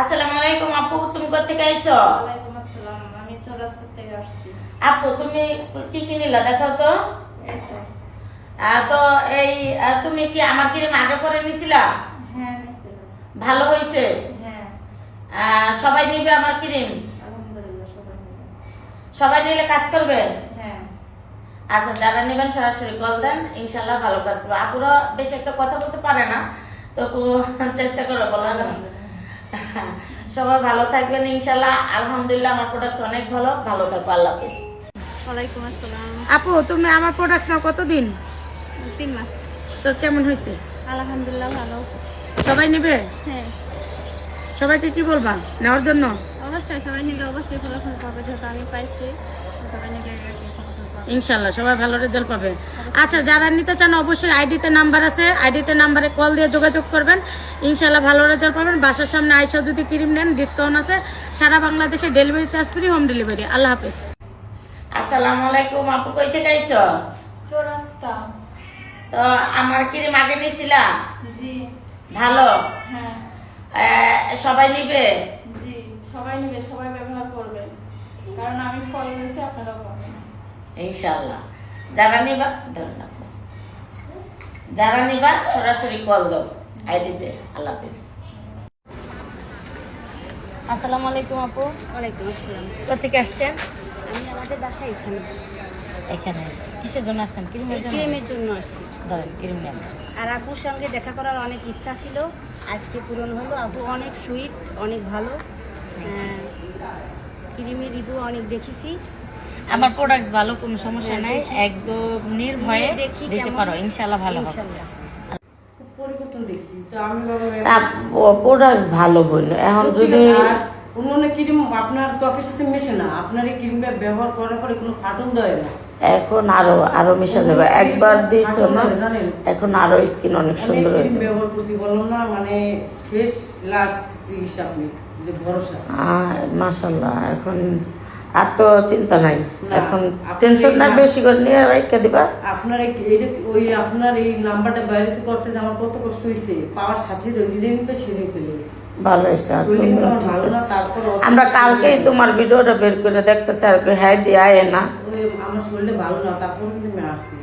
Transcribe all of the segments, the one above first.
আসসালামু আলাইকুম আপু, তুমি কোথা থেকে আইছো? ওয়ালাইকুম আসসালাম, আমি চৌরাস্তা থেকে আসছি। আপু তুমি কি কিনিলা দেখাও তো। এই তো। তো এই তুমি কি আমার ক্রিম আগে পরে নিছিলা? হ্যাঁ নিয়েছিল। ভালো হয়েছে? হ্যাঁ সবাই নিবে আমার ক্রিম? আলহামদুলিল্লাহ সবাই মিলে। সবাই নিলে কাজ করবে? হ্যাঁ আচ্ছা, যারা নেবেন সরাসরি কল দেন, ইনশাল্লাহ ভালো কাজ করবে। আপুরা বেশি একটা কথা বলতে পারে না, তো চেষ্টা করে বলা যাবে। সবাই ভালো থাকবেন ইনশাল্লাহ। আলহামদুলিল্লাহ আমার প্রোডাক্টস অনেক ভালো, ভালো থাকবো। আল্লাহ হাফেজ। ওয়ালাইকুম আসসালাম। আপু তুমি আমার প্রোডাক্টস নাও কতদিন? 3 মাস। তো কেমন হয়েছে? আলহামদুলিল্লাহ ভালো। সবাই নেবে? হ্যাঁ সবাইকে কি বলবা নেওয়ার জন্য? অবশ্যই সবাই নিলে অবশ্যই ফলাফল পাবে, যেহেতু আমি পাইছি। সবাই নিলে ফলাফল পাবে। ইনশাল্লাহ সবাই ভালো রেজাল্ট পাবে। আচ্ছা, যারা নিতে চান অবশ্যই আইডিতে নাম্বার আছে, আইডিতে নাম্বারে কল দিয়ে যোগাযোগ করবেন, ইনশাল্লাহ ভালো রেজাল্ট পাবেন। বাসার সামনে আইসা যদি ক্রিম নেন ডিসকাউন্ট আছে। সারা বাংলাদেশে delivery charge free, home delivery. আল্লাহ হাফেজ। আসসালামু আলাইকুম আপু, কই থেকে আইছো? চৌরাস্তা। তো আমার ক্রিম আগে নিছিলা? জি। ভালো? হ্যাঁ সবাই নিবে? জি, সবাই নিবে, সবাই ব্যবহার করবে, কারণ আমি ফল পেয়েছি, আপনারাও পাবেন। ইনশাল্লাহ। যারা নিবা যারা নিবা সরাসরি কল দাও আইডিতে। আল্লাহ হাফেজ। আসসালামু আলাইকুম আপু। ওয়ালাইকুম আসসালাম। কোথেকে আসছেন? আমি আমাদের বাসায় এখানে এখানে কিসের জন্য আসছেন? ক্রিমের জন্য? ক্রিমের জন্য আসছি। ধরেন ক্রিম নেন। আর আপুর সঙ্গে দেখা করার অনেক ইচ্ছা ছিল, আজকে পূরণ হলো। আপু অনেক সুইট, অনেক ভালো। ক্রিমের রিভিউ অনেক দেখেছি। আমার প্রোডাক্টস ভালো, কোনো সমস্যা নাই, একদম নির্ভয়ে দেখি দিতে কেমন। পারো, ইনশাআল্লাহ ভালো হবে। ইনশাল্লাহ। পরিবর্তন দেখছি তো আমি প্রোডাক্টস ভালো বলল। এখন যদি অন্য ক্রিম আপনার ত্বকের সাথে মেশে না, আপনার এই ক্রিম ব্যবহার করার পরে কোনো ফাটল দেয় না। এখন আরো মিশা যাবে। একবার দিছো না, জানেন এখন আরো স্কিন অনেক সুন্দর হয়ে ক্রিম যাবে। ব্যবহার করছি, বললাম না, মানে শেষ লাস্ট চিকিৎসা আপনি যে ভরসা। মাশাআল্লাহ, এখন আর তো চিন্তা নাই, না, এখন আপনি টেনশন নাই, বেশি করে নিয়ে রেখে দিবা। আপনার আপনার এই নাম্বারটা বাইরেতে করতে যে আমার কত কষ্ট হয়েছে, পাওয়ার সাথে ডিজাইন পে ছিঁড়ে চলে গেছে। ভালো হয়েছে। আর শরীর তুমিও আমার ঠিক ভালো না, আছে। তারপর আমরা কালকেই তোমার ভিডিওটা বের করে দেখতেছি, আর হ্যাঁ দিয়ে আয় না। আমার শরীরটা ভালো না, তারপর কিন্তু আমি আসছি।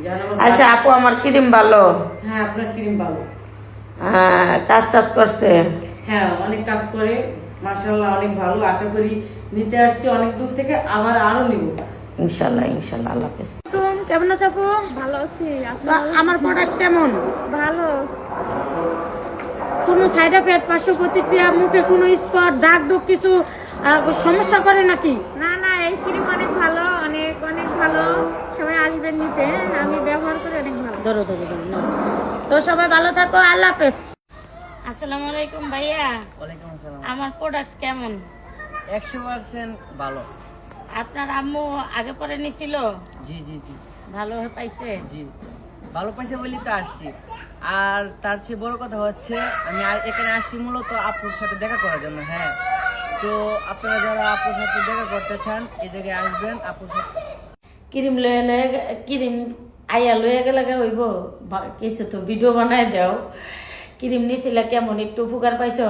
আচ্ছা আপু, আমার ক্রিম ভালো? হ্যাঁ আপনার ক্রিম ভালো। কাজ টাজ করছে? হ্যাঁ অনেক কাজ করে, মাশাআল্লাহ অনেক ভালো। আশা করি নিতে আসছি অনেক দূর থেকে, আবার আরো নিব ইনশাল্লাহ ইনশাল্লাহ। আল্লাহ হাফেজ। কেমন আছো আপু? ভালো আছি। আমার প্রোডাক্ট কেমন? ভালো। কোনো সাইড এফেক্ট, পার্শ্ব প্রতিক্রিয়া, মুখে কোনো স্পট, দাগ দুঃখ কিছু সমস্যা করে নাকি? না না, এই ক্রিম অনেক ভালো, অনেক অনেক ভালো। সবাই আসবেন নিতে, আমি ব্যবহার করে অনেক ভালো। ধরো ধরো ধরো নাও। তো সবাই ভালো থাকো, আল্লাহ হাফেজ। আসসালামু আলাইকুম ভাইয়া। ওয়ালাইকুম আসসালাম। আমার প্রোডাক্ট কেমন? 100% ভালো। আপনার আম্মু আগে পরে নিছিল? জি জি জি ভালো পাইছে? জি, ভালো পাইছে বলি তো আসছি। আর তার চেয়ে বড় কথা হচ্ছে, আমি এখানে আসছি মূলত আপুর সাথে দেখা করার জন্য। হ্যাঁ, তো আপনারা যারা আপুর সাথে দেখা করতে চান এই জায়গায় আসবেন। আপুর সাথে ক্রিম লয়ে ক্রিম আইয়া লয়ে গেলে হইব কিছু তো ভিডিও বানাই দাও। ক্রিম নিছিলা কেমন, একটু উপকার পাইছো?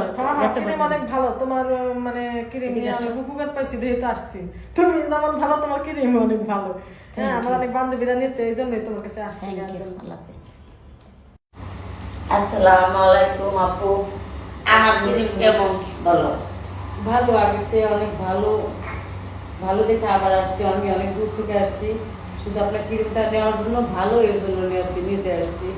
ক্রিম অনেক ভালো তোমার, মানে ক্রিম নিয়ে অনেক উপকার পাইছি, যেহেতু আসছি। তুমি যেমন ভালো, তোমার ক্রিম অনেক ভালো। হ্যাঁ, আমার অনেক বান্ধবীরা নিচ্ছে, এই জন্যই তোমার কাছে আসছি। আল্লাহ হাফেজ। আসসালামু আলাইকুম আপু, আমার ক্রিম কেমন বলো? ভালো। আগেছে অনেক ভালো, ভালো দেখে আবার আসছি। আমি অনেক দূর থেকে আসছি শুধু আপনার ক্রিমটা নেওয়ার জন্য, ভালো এর জন্য নিতে আসছি।